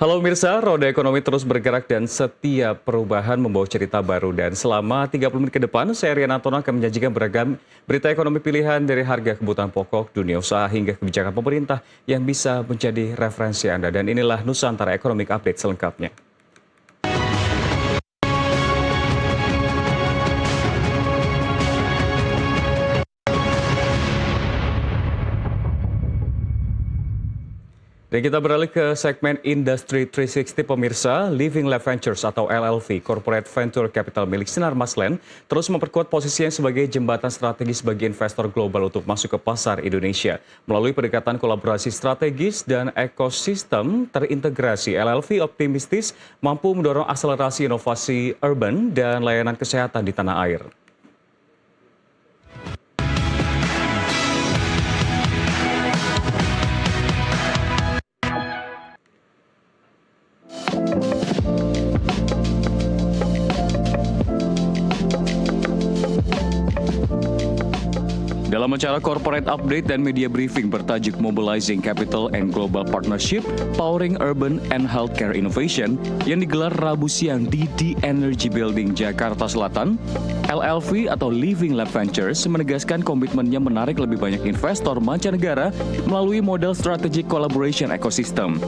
Halo Mirsa, roda ekonomi terus bergerak dan setiap perubahan membawa cerita baru. Dan selama 30 menit ke depan, saya Rian Antono akan menyajikan beragam berita ekonomi pilihan dari harga kebutuhan pokok, dunia usaha hingga kebijakan pemerintah yang bisa menjadi referensi Anda. Dan inilah Nusantara Economic Update selengkapnya. Dan kita beralih ke segmen Industri 360 pemirsa. Living Lab Ventures atau LLV, Corporate Venture Capital milik Sinar Maslen, terus memperkuat posisinya sebagai jembatan strategis bagi investor global untuk masuk ke pasar Indonesia. Melalui pendekatan kolaborasi strategis dan ekosistem terintegrasi, LLV optimistis mampu mendorong akselerasi inovasi urban dan layanan kesehatan di tanah air. Dalam acara Corporate Update dan Media Briefing bertajuk Mobilizing Capital and Global Partnership, Powering Urban and Healthcare Innovation yang digelar Rabu siang di The Energy Building, Jakarta Selatan, LLV atau Living Lab Ventures menegaskan komitmennya menarik lebih banyak investor mancanegara melalui model Strategic Collaboration Ecosystem.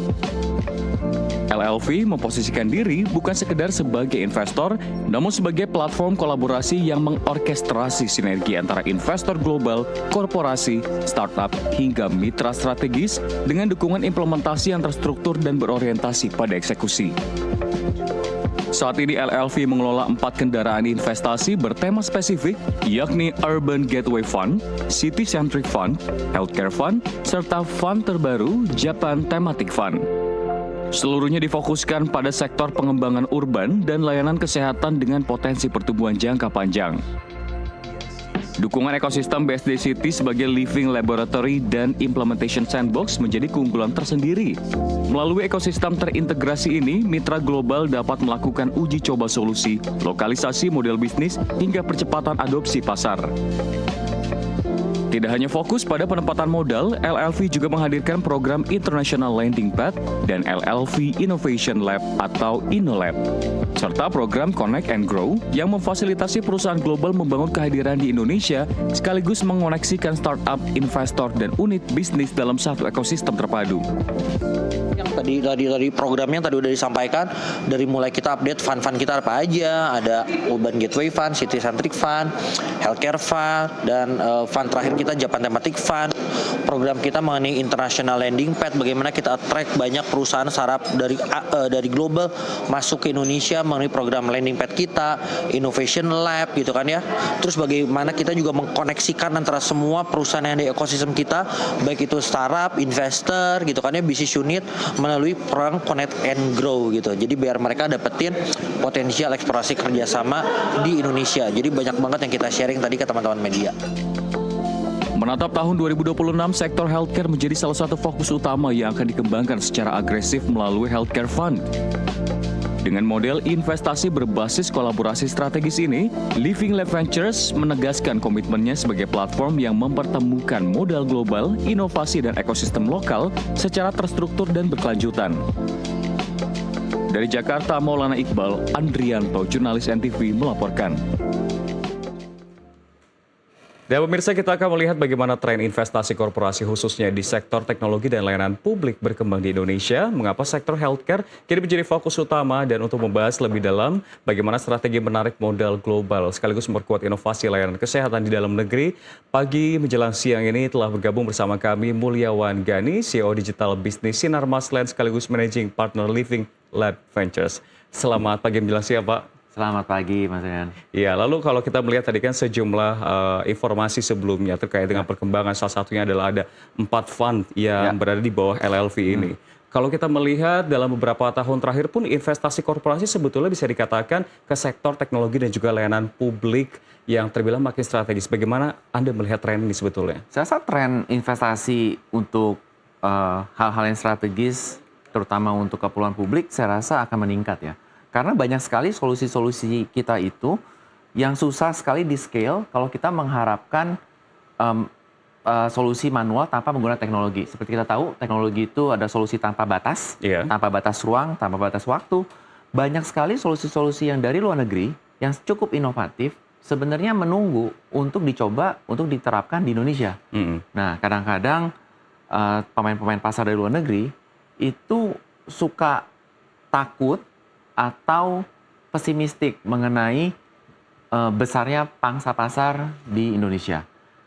LLV memposisikan diri bukan sekedar sebagai investor, namun sebagai platform kolaborasi yang mengorkestrasi sinergi antara investor global, korporasi, startup, hingga mitra strategis dengan dukungan implementasi yang terstruktur dan berorientasi pada eksekusi. Saat ini LLV mengelola 4 kendaraan investasi bertema spesifik, yakni Urban Gateway Fund, City Centric Fund, Healthcare Fund, serta fund terbaru Japan Thematic Fund. Seluruhnya difokuskan pada sektor pengembangan urban dan layanan kesehatan dengan potensi pertumbuhan jangka panjang. Dukungan ekosistem BSD City sebagai living laboratory dan implementation sandbox menjadi keunggulan tersendiri. Melalui ekosistem terintegrasi ini, mitra global dapat melakukan uji coba solusi, lokalisasi model bisnis, hingga percepatan adopsi pasar. Tidak hanya fokus pada penempatan modal, LLV juga menghadirkan program International Lending Pad dan LLV Innovation Lab atau InnoLab, serta program Connect and Grow yang memfasilitasi perusahaan global membangun kehadiran di Indonesia sekaligus mengoneksikan startup, investor, dan unit bisnis dalam satu ekosistem terpadu. Yang tadi programnya tadi udah disampaikan, dari mulai kita update fund-fund kita apa aja, ada Urban Gateway Fund, City Centric Fund, Healthcare Fund, dan fund terakhir kita Japan Thematic Fund. Program kita mengenai International Lending Pad, bagaimana kita attract banyak perusahaan startup dari global masuk ke Indonesia melalui program lending pad kita, Innovation Lab gitu kan ya. Terus bagaimana kita juga mengkoneksikan antara semua perusahaan yang di ekosistem kita, baik itu startup, investor gitu kan ya, business unit, melalui program Connect and Grow gitu. Jadi biar mereka dapetin potensial eksplorasi kerjasama di Indonesia. Jadi banyak banget yang kita sharing tadi ke teman-teman media. Menatap tahun 2026, sektor healthcare menjadi salah satu fokus utama yang akan dikembangkan secara agresif melalui Healthcare Fund. Dengan model investasi berbasis kolaborasi strategis ini, Living Lab Ventures menegaskan komitmennya sebagai platform yang mempertemukan modal global, inovasi, dan ekosistem lokal secara terstruktur dan berkelanjutan. Dari Jakarta, Maulana Iqbal, Andrianto, jurnalis NTV melaporkan. Dan pemirsa, kita akan melihat bagaimana tren investasi korporasi khususnya di sektor teknologi dan layanan publik berkembang di Indonesia, mengapa sektor healthcare kini menjadi fokus utama, dan untuk membahas lebih dalam bagaimana strategi menarik modal global sekaligus memperkuat inovasi layanan kesehatan di dalam negeri, pagi menjelang siang ini telah bergabung bersama kami Mulyawan Gani, CEO Digital Business Sinar Maslen sekaligus Managing Partner Living Lab Ventures. Selamat pagi menjelang siang, Pak. Selamat pagi, Mas Rian. Ya, lalu kalau kita melihat tadi kan sejumlah informasi sebelumnya terkait dengan perkembangan, salah satunya adalah ada 4 fund yang berada di bawah LLV ini. Kalau kita melihat dalam beberapa tahun terakhir pun investasi korporasi sebetulnya bisa dikatakan ke sektor teknologi dan juga layanan publik yang terbilang makin strategis. Bagaimana Anda melihat tren ini sebetulnya? Saya rasa tren investasi untuk hal-hal yang strategis, terutama untuk keperluan publik, saya rasa akan meningkat ya. Karena banyak sekali solusi-solusi kita itu yang susah sekali di scale kalau kita mengharapkan solusi manual tanpa menggunakan teknologi. Seperti kita tahu, teknologi itu ada solusi tanpa batas, tanpa batas ruang, tanpa batas waktu. Banyak sekali solusi-solusi yang dari luar negeri yang cukup inovatif sebenarnya menunggu untuk dicoba, untuk diterapkan di Indonesia. Nah, kadang-kadang pemain-pemain pasar dari luar negeri itu suka takut atau pesimistik mengenai besarnya pangsa pasar di Indonesia.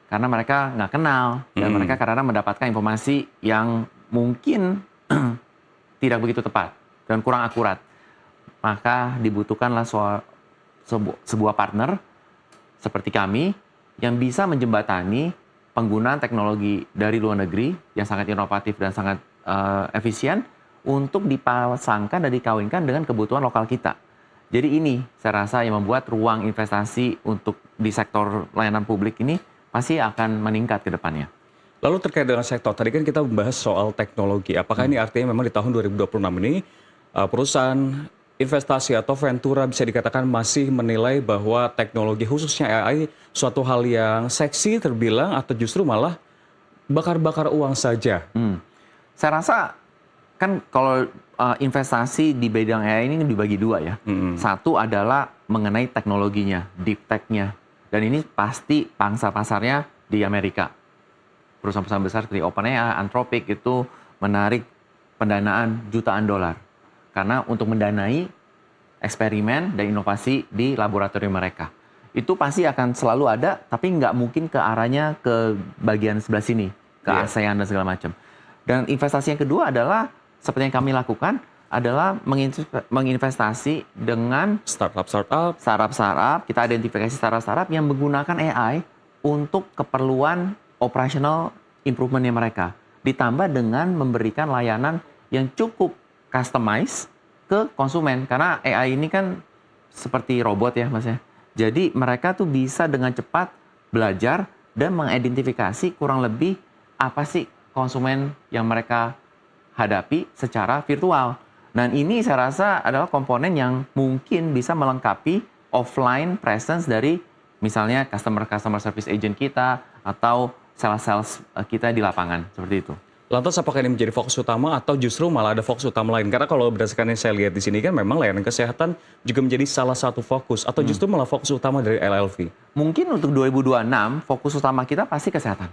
Karena mereka nggak kenal dan mereka kadang-kadang mendapatkan informasi yang mungkin tidak begitu tepat dan kurang akurat. Maka dibutuhkanlah sebuah partner seperti kami yang bisa menjembatani penggunaan teknologi dari luar negeri yang sangat inovatif dan sangat efisien untuk dipasangkan dan dikawinkan dengan kebutuhan lokal kita. Jadi ini saya rasa yang membuat ruang investasi untuk di sektor layanan publik ini pasti akan meningkat ke depannya. Lalu terkait dengan sektor, tadi kan kita membahas soal teknologi. Apakah ini artinya memang di tahun 2026 ini perusahaan investasi atau ventura bisa dikatakan masih menilai bahwa teknologi khususnya AI suatu hal yang seksi terbilang atau justru malah bakar-bakar uang saja? Saya rasa kan kalau investasi di bidang AI ini dibagi dua ya. Satu adalah mengenai teknologinya, deep tech-nya. Dan ini pasti pangsa pasarnya di Amerika. Perusahaan-perusahaan besar seperti OpenAI, Anthropic itu menarik pendanaan jutaan dolar. Karena untuk mendanai eksperimen dan inovasi di laboratorium mereka. Itu pasti akan selalu ada, tapi nggak mungkin ke arahnya ke bagian sebelah sini, ke ASEAN dan segala macam. Dan investasi yang kedua adalah, seperti yang kami lakukan, adalah menginvestasi dengan startup. Kita identifikasi startup yang menggunakan AI untuk keperluan operational improvementnya mereka. Ditambah dengan memberikan layanan yang cukup customized ke konsumen. Karena AI ini kan seperti robot ya Mas ya. Jadi mereka tuh bisa dengan cepat belajar dan mengidentifikasi kurang lebih apa sih konsumen yang mereka hadapi secara virtual. Dan ini saya rasa adalah komponen yang mungkin bisa melengkapi offline presence dari misalnya customer service agent kita atau sales kita di lapangan, seperti itu. Lantas apakah ini menjadi fokus utama atau justru malah ada fokus utama lain? Karena kalau berdasarkan yang saya lihat di sini kan memang layanan kesehatan juga menjadi salah satu fokus atau justru malah fokus utama dari LLV. Mungkin untuk 2026 fokus utama kita pasti kesehatan.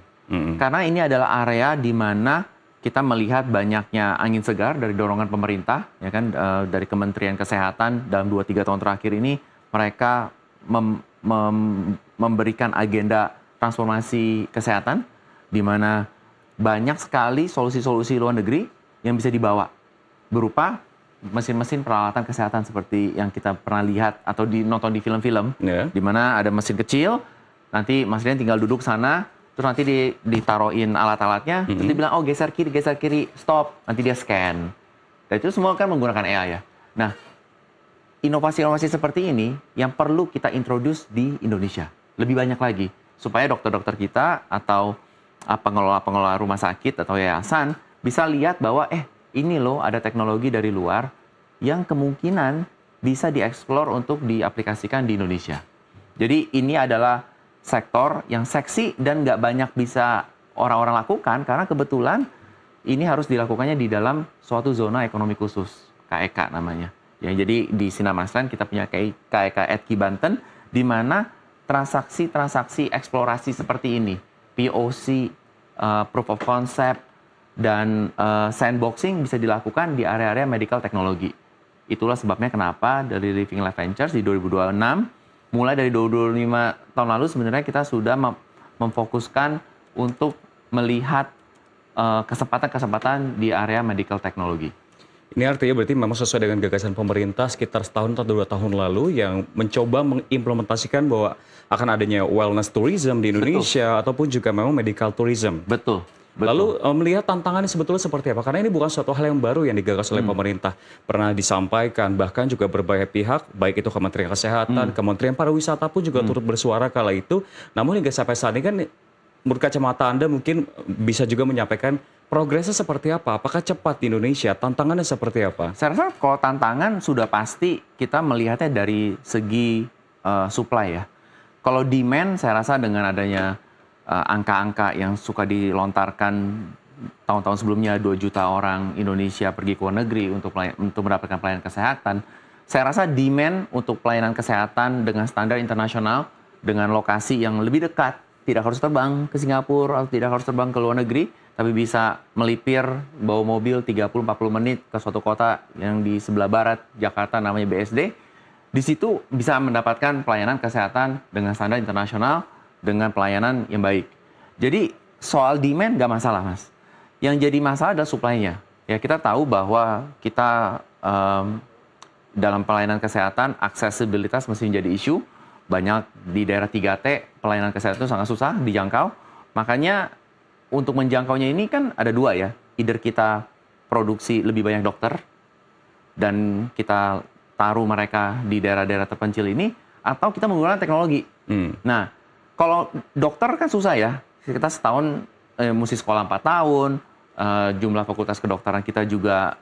Karena ini adalah area di mana kita melihat banyaknya angin segar dari dorongan pemerintah, ya kan, dari Kementerian Kesehatan dalam 2-3 tahun terakhir ini mereka memberikan agenda transformasi kesehatan, di mana banyak sekali solusi-solusi luar negeri yang bisa dibawa berupa mesin-mesin peralatan kesehatan seperti yang kita pernah lihat atau nonton di film-film, di mana ada mesin kecil, nanti Mas Rian tinggal duduk sana. Terus nanti ditaruhin alat-alatnya, terus dibilang, oh geser kiri, stop. Nanti dia scan. Dan itu semua kan menggunakan AI ya. Nah, inovasi-inovasi seperti ini yang perlu kita introduce di Indonesia. Lebih banyak lagi. Supaya dokter-dokter kita atau pengelola-pengelola rumah sakit atau yayasan bisa lihat bahwa, ini loh ada teknologi dari luar yang kemungkinan bisa dieksplor untuk diaplikasikan di Indonesia. Jadi ini adalah sektor yang seksi dan nggak banyak bisa orang-orang lakukan karena kebetulan ini harus dilakukannya di dalam suatu zona ekonomi khusus, KEK namanya. Ya, jadi di Sinarmasland kita punya KEK Edki Banten, di mana transaksi-transaksi eksplorasi seperti ini, POC, proof of concept, dan sandboxing bisa dilakukan di area-area medical technology. Itulah sebabnya kenapa dari Living Life Ventures di 2026, mulai dari 25 tahun lalu sebenarnya kita sudah memfokuskan untuk melihat kesempatan-kesempatan di area medical technology. Ini artinya berarti memang sesuai dengan gagasan pemerintah sekitar setahun atau 2 tahun lalu yang mencoba mengimplementasikan bahwa akan adanya wellness tourism di Indonesia. Betul. Ataupun juga memang medical tourism. Betul. Lalu melihat tantangannya sebetulnya seperti apa? Karena ini bukan suatu hal yang baru yang digagas oleh pemerintah. Pernah disampaikan bahkan juga berbagai pihak, baik itu Kementerian Kesehatan, Kementerian Pariwisata pun juga turut bersuara kala itu. Namun hingga sampai saat ini kan menurut kacamata Anda mungkin bisa juga menyampaikan progresnya seperti apa? Apakah cepat di Indonesia? Tantangannya seperti apa? Saya rasa kalau tantangan sudah pasti kita melihatnya dari segi supply ya. Kalau demand saya rasa dengan adanya angka-angka yang suka dilontarkan tahun-tahun sebelumnya, 2 juta orang Indonesia pergi ke luar negeri untuk mendapatkan pelayanan kesehatan. Saya rasa demand untuk pelayanan kesehatan dengan standar internasional, dengan lokasi yang lebih dekat, tidak harus terbang ke Singapura atau tidak harus terbang ke luar negeri, tapi bisa melipir bawa mobil 30-40 menit ke suatu kota yang di sebelah barat Jakarta namanya BSD. Di situ bisa mendapatkan pelayanan kesehatan dengan standar internasional, dengan pelayanan yang baik. Jadi soal demand nggak masalah, Mas. Yang jadi masalah adalah supply-nya. Ya, kita tahu bahwa kita dalam pelayanan kesehatan, aksesibilitas mesti menjadi isu. Banyak di daerah 3T, pelayanan kesehatan itu sangat susah dijangkau. Makanya untuk menjangkaunya ini kan ada dua ya. Either kita produksi lebih banyak dokter, dan kita taruh mereka di daerah-daerah terpencil ini, atau kita menggunakan teknologi. Nah, kalau dokter kan susah ya. Kita setahun mesti sekolah 4 tahun, jumlah fakultas kedokteran kita juga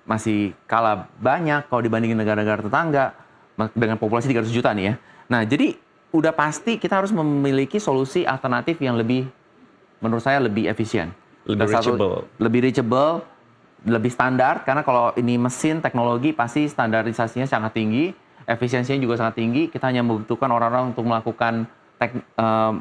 masih kalah banyak kalau dibandingin negara-negara tetangga dengan populasi 300 juta nih ya. Nah, jadi udah pasti kita harus memiliki solusi alternatif yang lebih, menurut saya lebih efisien. Lebih reachable, lebih standar, karena kalau ini mesin, teknologi, pasti standarisasinya sangat tinggi, efisiensinya juga sangat tinggi. Kita hanya membutuhkan orang-orang untuk melakukan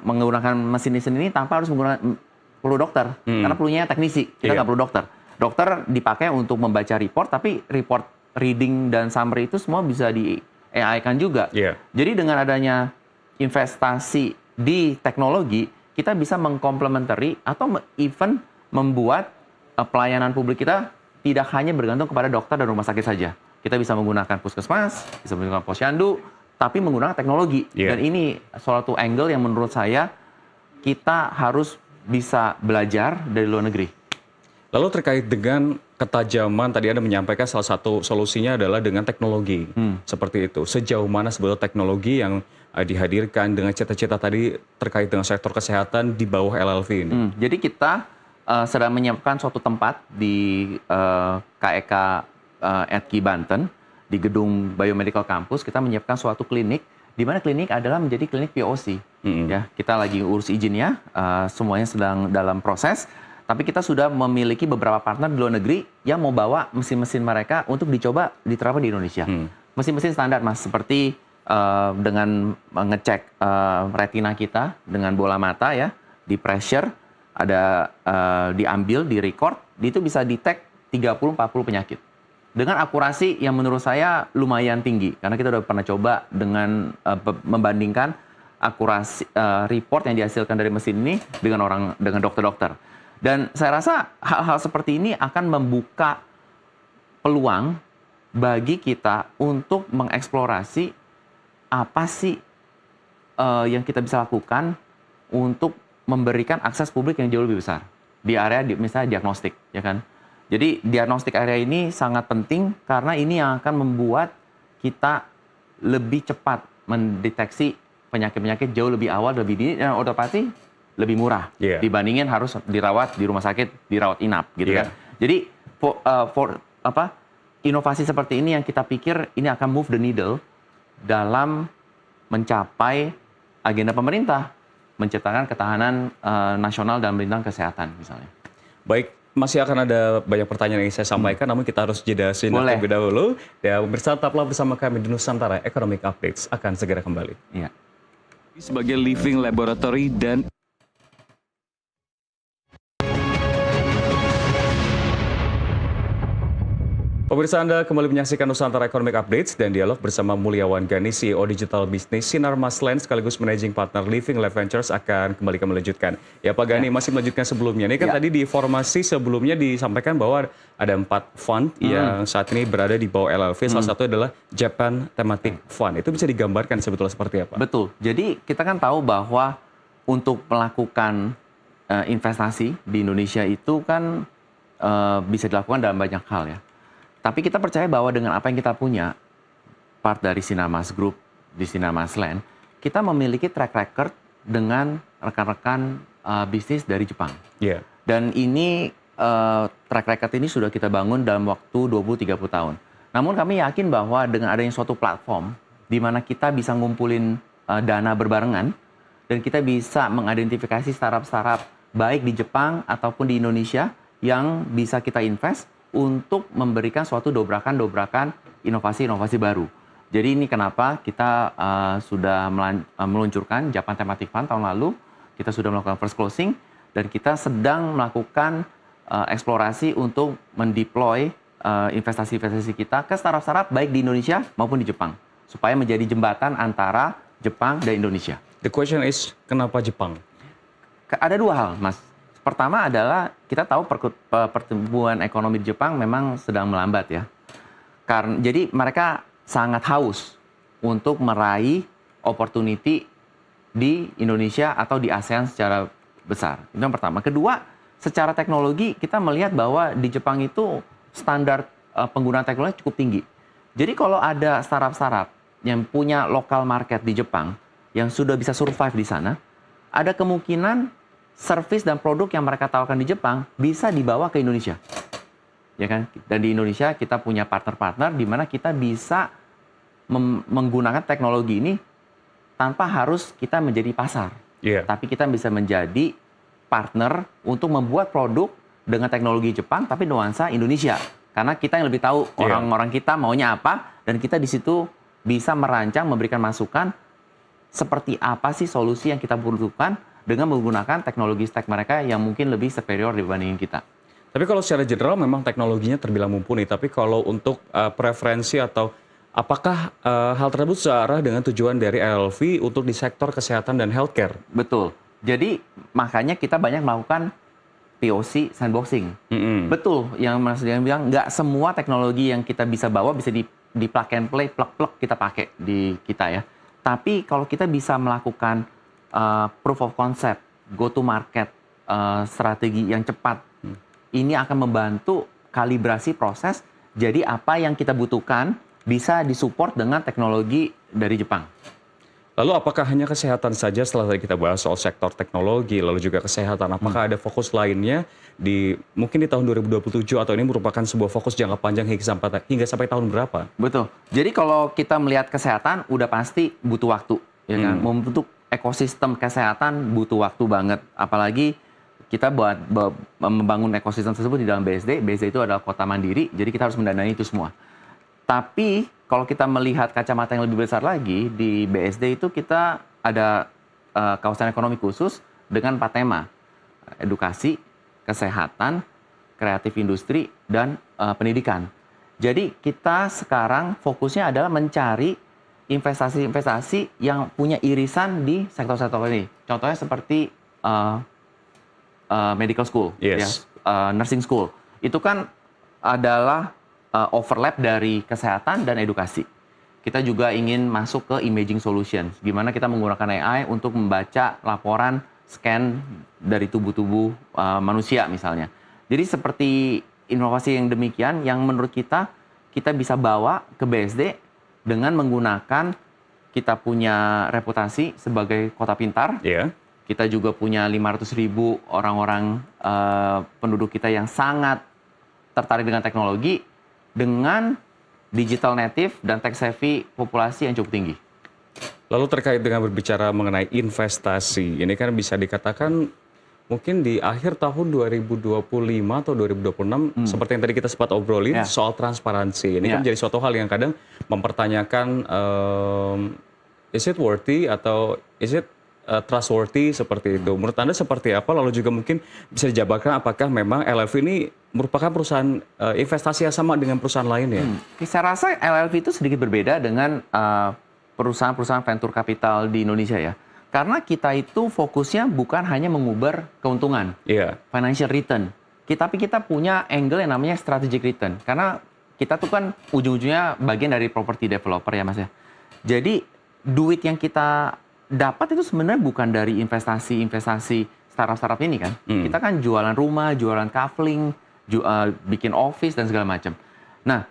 menggunakan mesin ini tanpa harus menggunakan perlu dokter, karena perlunya teknisi, kita nggak perlu dokter. Dokter dipakai untuk membaca report, tapi report reading dan summary itu semua bisa di AI-kan juga. Jadi dengan adanya investasi di teknologi, kita bisa mengkomplementari atau even membuat pelayanan publik kita tidak hanya bergantung kepada dokter dan rumah sakit saja. Kita bisa menggunakan puskesmas, bisa menggunakan posyandu, tapi menggunakan teknologi. Dan ini suatu angle yang menurut saya kita harus bisa belajar dari luar negeri. Lalu terkait dengan ketajaman, tadi Anda menyampaikan salah satu solusinya adalah dengan teknologi. Seperti itu. Sejauh mana sebetulnya teknologi yang dihadirkan dengan cita-cita tadi terkait dengan sektor kesehatan di bawah LLV ini? Jadi kita sedang menyiapkan suatu tempat di KEK ETKI Banten, di gedung Biomedical Campus. Kita menyiapkan suatu klinik, di mana klinik adalah menjadi klinik POC. Ya, kita lagi urus izinnya, semuanya sedang dalam proses. Tapi kita sudah memiliki beberapa partner di luar negeri yang mau bawa mesin-mesin mereka untuk dicoba diterapkan di Indonesia. Mesin-mesin standar, Mas, seperti dengan mengecek retina kita dengan bola mata ya, di pressure, ada diambil, di record, itu bisa detect 30-40 penyakit. Dengan akurasi yang menurut saya lumayan tinggi, karena kita udah pernah coba dengan membandingkan akurasi report yang dihasilkan dari mesin ini dengan dokter-dokter. Dan saya rasa hal-hal seperti ini akan membuka peluang bagi kita untuk mengeksplorasi apa sih yang kita bisa lakukan untuk memberikan akses publik yang jauh lebih besar di area misalnya diagnostik, ya kan? Jadi diagnostik area ini sangat penting karena ini yang akan membuat kita lebih cepat mendeteksi penyakit-penyakit jauh lebih awal, lebih dini, dan udah pasti lebih murah dibandingin harus dirawat di rumah sakit, dirawat inap gitu kan. Jadi inovasi seperti ini yang kita pikir ini akan move the needle dalam mencapai agenda pemerintah menciptakan ketahanan nasional dalam bidang kesehatan misalnya. Baik, masih akan ada banyak pertanyaan yang saya sampaikan, namun kita harus jeda sejenak terlebih dahulu. Ya, pemirsa, tetaplah bersama kami di Nusantara Economic Updates akan segera kembali. Iya. Sebagai living laboratory dan pemirsa, Anda kembali menyaksikan Nusantara Economic Updates dan dialog bersama Mulyawan Gani, CEO Digital Business Sinar Maslen sekaligus Managing Partner Living Lab Ventures akan kembali melanjutkan. Ya Pak Gani, masih melanjutkan sebelumnya. Ini kan tadi di informasi sebelumnya disampaikan bahwa ada 4 fund yang saat ini berada di bawah LLV. Salah satu adalah Japan Thematic Fund. Itu bisa digambarkan sebetulnya seperti apa? Betul. Jadi kita kan tahu bahwa untuk melakukan investasi di Indonesia itu kan bisa dilakukan dalam banyak hal ya. Tapi kita percaya bahwa dengan apa yang kita punya, part dari Sinarmas Group di Sinar Maslen, kita memiliki track record dengan rekan-rekan bisnis dari Jepang. Dan ini track record ini sudah kita bangun dalam waktu 20-30 tahun. Namun kami yakin bahwa dengan adanya suatu platform di mana kita bisa ngumpulin dana berbarengan dan kita bisa mengidentifikasi startup-startup baik di Jepang ataupun di Indonesia yang bisa kita invest untuk memberikan suatu dobrakan-dobrakan inovasi-inovasi baru. Jadi ini kenapa kita sudah meluncurkan Japan Thematic Fund tahun lalu, kita sudah melakukan first closing, dan kita sedang melakukan eksplorasi untuk mendeploy investasi-investasi kita ke startup-startup baik di Indonesia maupun di Jepang, supaya menjadi jembatan antara Jepang dan Indonesia. The question is, kenapa Jepang? Ada dua hal, Mas. Pertama adalah kita tahu pertumbuhan ekonomi di Jepang memang sedang melambat ya. Jadi mereka sangat haus untuk meraih opportunity di Indonesia atau di ASEAN secara besar. Itu yang pertama. Kedua, secara teknologi kita melihat bahwa di Jepang itu standar penggunaan teknologi cukup tinggi. Jadi kalau ada startup-startup yang punya local market di Jepang yang sudah bisa survive di sana, ada kemungkinan service dan produk yang mereka tawarkan di Jepang bisa dibawa ke Indonesia. Ya kan? Dan di Indonesia kita punya partner-partner di mana kita bisa menggunakan teknologi ini tanpa harus kita menjadi pasar. Yeah. Tapi kita bisa menjadi partner untuk membuat produk dengan teknologi Jepang tapi nuansa Indonesia. Karena kita yang lebih tahu orang-orang kita maunya apa, dan kita di situ bisa merancang, memberikan masukan seperti apa sih solusi yang kita butuhkan dengan menggunakan teknologi stack mereka yang mungkin lebih superior dibandingin kita. Tapi kalau secara general memang teknologinya terbilang mumpuni, tapi kalau untuk preferensi atau apakah hal tersebut searah dengan tujuan dari LLV untuk di sektor kesehatan dan healthcare? Betul. Jadi makanya kita banyak melakukan POC sandboxing. Betul, yang Mas Dian bilang, nggak semua teknologi yang kita bisa bawa bisa di plug and play, plug kita pakai di kita ya. Tapi kalau kita bisa melakukan proof of concept, go to market, strategi yang cepat, ini akan membantu kalibrasi proses. Jadi apa yang kita butuhkan bisa disupport dengan teknologi dari Jepang. Lalu apakah hanya kesehatan saja setelah tadi kita bahas soal sektor teknologi, lalu juga kesehatan, apakah ada fokus lainnya mungkin di tahun 2027 atau ini merupakan sebuah fokus jangka panjang hingga sampai tahun berapa? Betul. Jadi kalau kita melihat kesehatan udah pasti butuh waktu, ya kan? Membentuk ekosistem kesehatan butuh waktu banget. Apalagi kita buat membangun ekosistem tersebut di dalam BSD. BSD itu adalah kota mandiri, jadi kita harus mendanai itu semua. Tapi kalau kita melihat kacamata yang lebih besar lagi, di BSD itu kita ada kawasan ekonomi khusus dengan 4 tema. Edukasi, kesehatan, kreatif industri, dan pendidikan. Jadi kita sekarang fokusnya adalah mencari investasi-investasi yang punya irisan di sektor-sektor ini. Contohnya seperti medical school, Yes. Nursing school. Itu kan adalah overlap dari kesehatan dan edukasi. Kita juga ingin masuk ke imaging solutions, gimana kita menggunakan AI untuk membaca laporan scan dari tubuh-tubuh manusia misalnya. Jadi seperti inovasi yang demikian yang menurut kita bisa bawa ke BSD dengan menggunakan kita punya reputasi sebagai kota pintar. Yeah. Kita juga punya 500.000 orang-orang penduduk kita yang sangat tertarik dengan teknologi, dengan digital native dan tech savvy populasi yang cukup tinggi. Lalu terkait dengan berbicara mengenai investasi, ini kan bisa dikatakan mungkin di akhir tahun 2025 atau 2026, seperti yang tadi kita sempat obrolin soal transparansi. Ini kan menjadi suatu hal yang kadang mempertanyakan is it worthy atau is it trustworthy seperti itu. Menurut Anda seperti apa? Lalu juga mungkin bisa dijabarkan apakah memang LLV ini merupakan perusahaan investasi yang sama dengan perusahaan lainnya? Saya rasa LLV itu sedikit berbeda dengan perusahaan-perusahaan venture capital di Indonesia ya. Karena kita itu fokusnya bukan hanya mengubah keuntungan, financial return. Tapi kita punya angle yang namanya strategic return. Karena kita tuh kan ujung-ujungnya bagian dari property developer ya Mas ya. Jadi duit yang kita dapat itu sebenarnya bukan dari investasi startup-startup ini kan. Kita kan jualan rumah, jualan kafling, bikin office dan segala macam. Nah,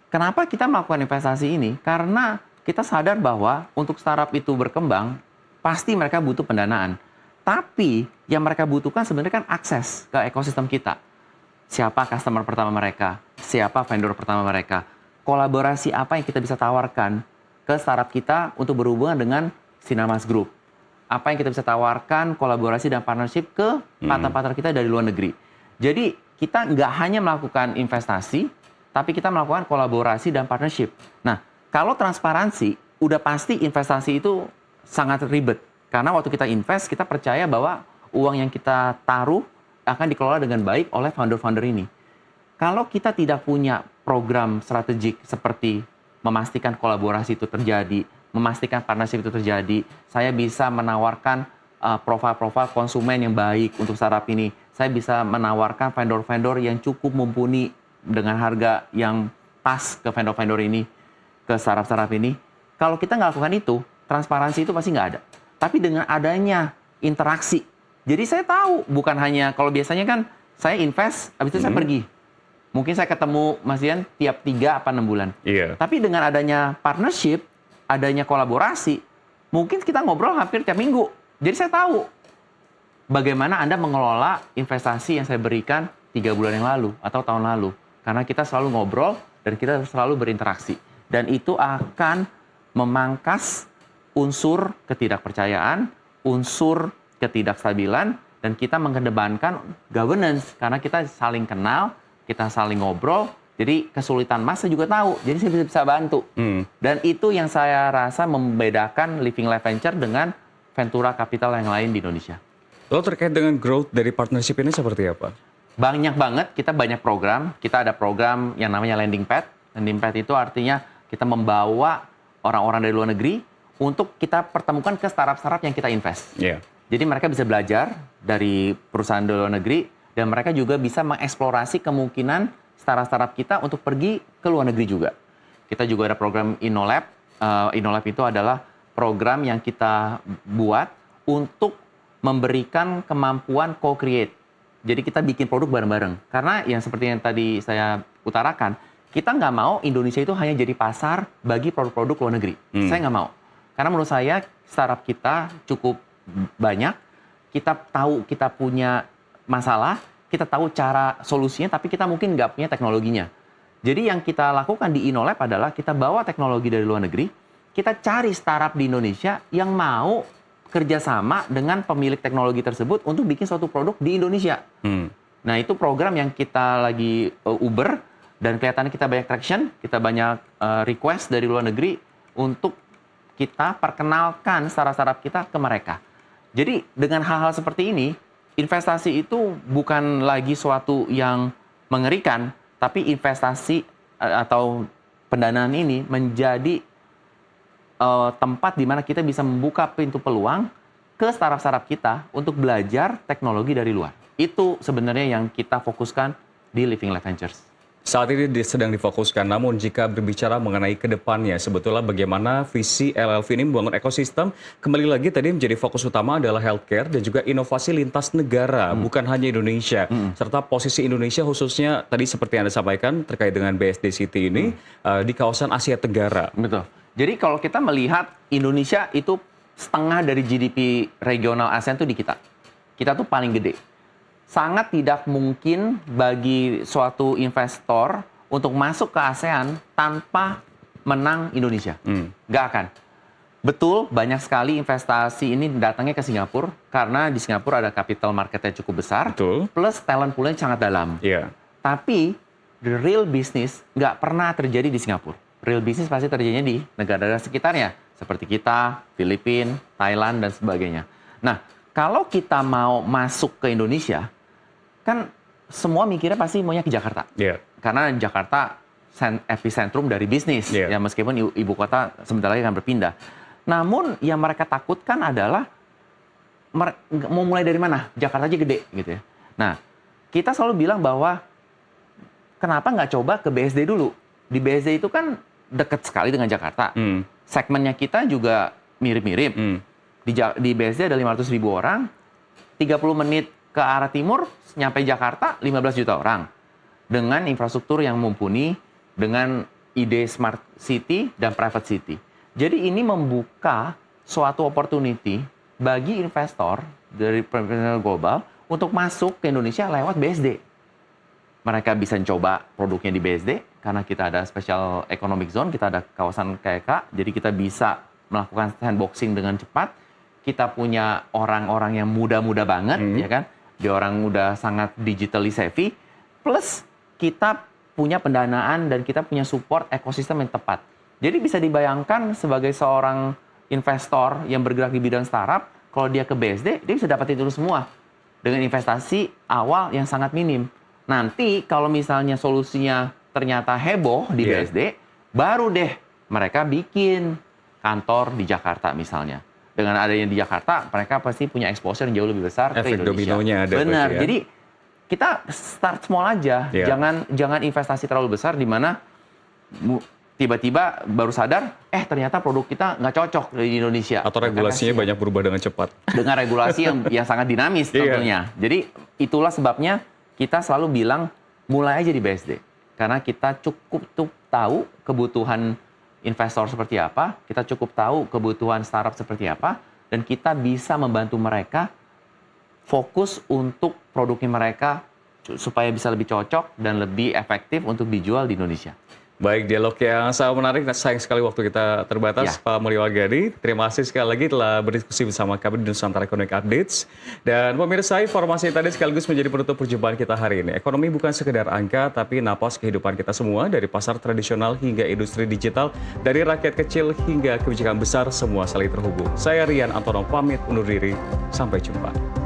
kenapa kita melakukan investasi ini? Karena kita sadar bahwa untuk startup itu berkembang, pasti mereka butuh pendanaan. Tapi yang mereka butuhkan sebenarnya kan akses ke ekosistem kita. Siapa customer pertama mereka? Siapa vendor pertama mereka? Kolaborasi apa yang kita bisa tawarkan ke startup kita untuk berhubungan dengan Sinamas Group? apa yang kita bisa tawarkan, kolaborasi dan partnership ke partner-partner kita dari luar negeri. Jadi kita nggak hanya melakukan investasi, tapi kita melakukan kolaborasi dan partnership. Nah, kalau transparansi, udah pasti investasi itu sangat ribet. Karena waktu kita invest, kita percaya bahwa uang yang kita taruh akan dikelola dengan baik oleh founder-founder ini. Kalau kita tidak punya program strategik seperti memastikan kolaborasi itu terjadi, memastikan partnership itu terjadi, saya bisa menawarkan profil-profil konsumen yang baik untuk startup ini. Saya bisa menawarkan vendor-vendor yang cukup mumpuni dengan harga yang pas ke vendor-vendor ini, ke startup-startup ini. Kalau kita nggak lakukan itu, transparansi itu pasti nggak ada. Tapi dengan adanya interaksi, jadi saya tahu bukan hanya, kalau biasanya kan saya invest, habis itu saya pergi. Mungkin saya ketemu Mas Dian tiap 3 apa 6 bulan. Iya. Tapi dengan adanya partnership, adanya kolaborasi, mungkin kita ngobrol hampir tiap minggu. Jadi saya tahu bagaimana Anda mengelola investasi yang saya berikan 3 bulan yang lalu atau tahun lalu. Karena kita selalu ngobrol dan kita selalu berinteraksi. Dan itu akan memangkas unsur ketidakpercayaan, unsur ketidakstabilan, dan kita mengedepankan governance. Karena kita saling kenal, kita saling ngobrol, jadi kesulitan Mas saya juga tahu, jadi saya bisa bantu. Dan itu yang saya rasa membedakan Living Life Venture dengan Ventura Capital yang lain di Indonesia. Lalu terkait dengan growth dari partnership ini seperti apa? Banyak banget, kita banyak program. Kita ada program yang namanya Landing Pad. Landing Pad itu artinya kita membawa orang-orang dari luar negeri untuk kita pertemukan ke startup-startup yang kita invest. Yeah. Jadi mereka bisa belajar dari perusahaan di luar negeri, dan mereka juga bisa mengeksplorasi kemungkinan startup-startup kita untuk pergi ke luar negeri juga. Kita juga ada program InnoLab. InnoLab itu adalah program yang kita buat untuk memberikan kemampuan co-create. Jadi kita bikin produk bareng-bareng. Karena yang seperti yang tadi saya utarakan, kita nggak mau Indonesia itu hanya jadi pasar bagi produk-produk luar negeri. Saya nggak mau. Karena menurut saya startup kita cukup banyak. Kita tahu kita punya masalah, kita tahu cara solusinya, tapi kita mungkin nggak punya teknologinya. Jadi yang kita lakukan di InnoLab adalah kita bawa teknologi dari luar negeri, kita cari startup di Indonesia yang mau kerjasama dengan pemilik teknologi tersebut untuk bikin suatu produk di Indonesia. Nah, itu program yang kita lagi Uber, dan kelihatannya kita banyak traction, kita banyak request dari luar negeri untuk kita perkenalkan startup-startup kita ke mereka. Jadi dengan hal-hal seperti ini, investasi itu bukan lagi suatu yang mengerikan, tapi investasi atau pendanaan ini menjadi tempat di mana kita bisa membuka pintu peluang ke startup-startup kita untuk belajar teknologi dari luar. Itu sebenarnya yang kita fokuskan di Living Life Ventures. Saat ini sedang difokuskan, namun jika berbicara mengenai ke depannya, sebetulnya bagaimana visi LLV ini membangun ekosistem, kembali lagi tadi menjadi fokus utama adalah healthcare dan juga inovasi lintas negara, bukan hanya Indonesia. Serta posisi Indonesia khususnya tadi seperti yang Anda sampaikan terkait dengan BSD City ini di kawasan Asia Tenggara. Betul. Jadi kalau kita melihat Indonesia itu setengah dari GDP regional ASEAN itu di kita. Kita tuh paling gede. Sangat tidak mungkin bagi suatu investor untuk masuk ke ASEAN tanpa menang Indonesia. Nggak akan. Betul, banyak sekali investasi ini datangnya ke Singapura, karena di Singapura ada capital marketnya cukup besar, Betul. plus talent poolnya sangat dalam. Iya. Tapi, the real business nggak pernah terjadi di Singapura. Real business pasti terjadinya di negara-negara sekitarnya, seperti kita, Filipina, Thailand, dan sebagainya. Nah, kalau kita mau masuk ke Indonesia, kan semua mikirnya pasti maunya ke Jakarta. Yeah. Karena Jakarta epicentrum dari bisnis. Yeah. Ya, meskipun ibu kota sebentar lagi akan berpindah. Namun yang mereka takutkan adalah mau mulai dari mana? Jakarta aja gede gitu ya. Nah, kita selalu bilang bahwa kenapa nggak coba ke BSD dulu? Di BSD itu kan dekat sekali dengan Jakarta. Segmennya kita juga mirip-mirip. Di BSD ada 500.000 orang, 30 menit ke arah timur, nyampe Jakarta 15 juta orang. Dengan infrastruktur yang mumpuni, dengan ide smart city dan private city. Jadi ini membuka suatu opportunity bagi investor dari profesional global untuk masuk ke Indonesia lewat BSD. Mereka bisa coba produknya di BSD, karena kita ada special economic zone, kita ada kawasan KEK, jadi kita bisa melakukan sandboxing dengan cepat. kita punya orang-orang yang muda-muda banget, ya kan? Dia orang udah sangat digitally savvy, plus kita punya pendanaan dan kita punya support ekosistem yang tepat. Jadi bisa dibayangkan sebagai seorang investor yang bergerak di bidang startup, kalau dia ke BSD, dia bisa dapat itu semua dengan investasi awal yang sangat minim. Nanti kalau misalnya solusinya ternyata heboh di BSD, baru deh mereka bikin kantor di Jakarta misalnya. Dengan adanya di Jakarta, mereka pasti punya exposure yang jauh lebih besar ke Indonesia. Dominonya ada. Benar. Ya. Jadi kita start small aja. Jangan investasi terlalu besar di mana tiba-tiba baru sadar, ternyata produk kita nggak cocok di Indonesia. Atau regulasinya banyak berubah dengan cepat. Dengan regulasi yang sangat dinamis tentunya. Jadi itulah sebabnya kita selalu bilang mulai aja di BSD. Karena kita cukup tahu kebutuhan investor seperti apa, kita cukup tahu kebutuhan startup seperti apa, dan kita bisa membantu mereka fokus untuk produknya mereka supaya bisa lebih cocok dan lebih efektif untuk dijual di Indonesia. Baik, dialog yang sangat menarik. Sayang sekali waktu kita terbatas, Pak Mulyawardani. Terima kasih sekali lagi telah berdiskusi bersama kami di Nusantara Economic Updates. Dan pemirsa, informasi tadi sekaligus menjadi penutup perjumpaan kita hari ini. Ekonomi bukan sekedar angka, tapi napas kehidupan kita semua, dari pasar tradisional hingga industri digital, dari rakyat kecil hingga kebijakan besar, semua saling terhubung. Saya Rian Antono pamit undur diri. Sampai jumpa.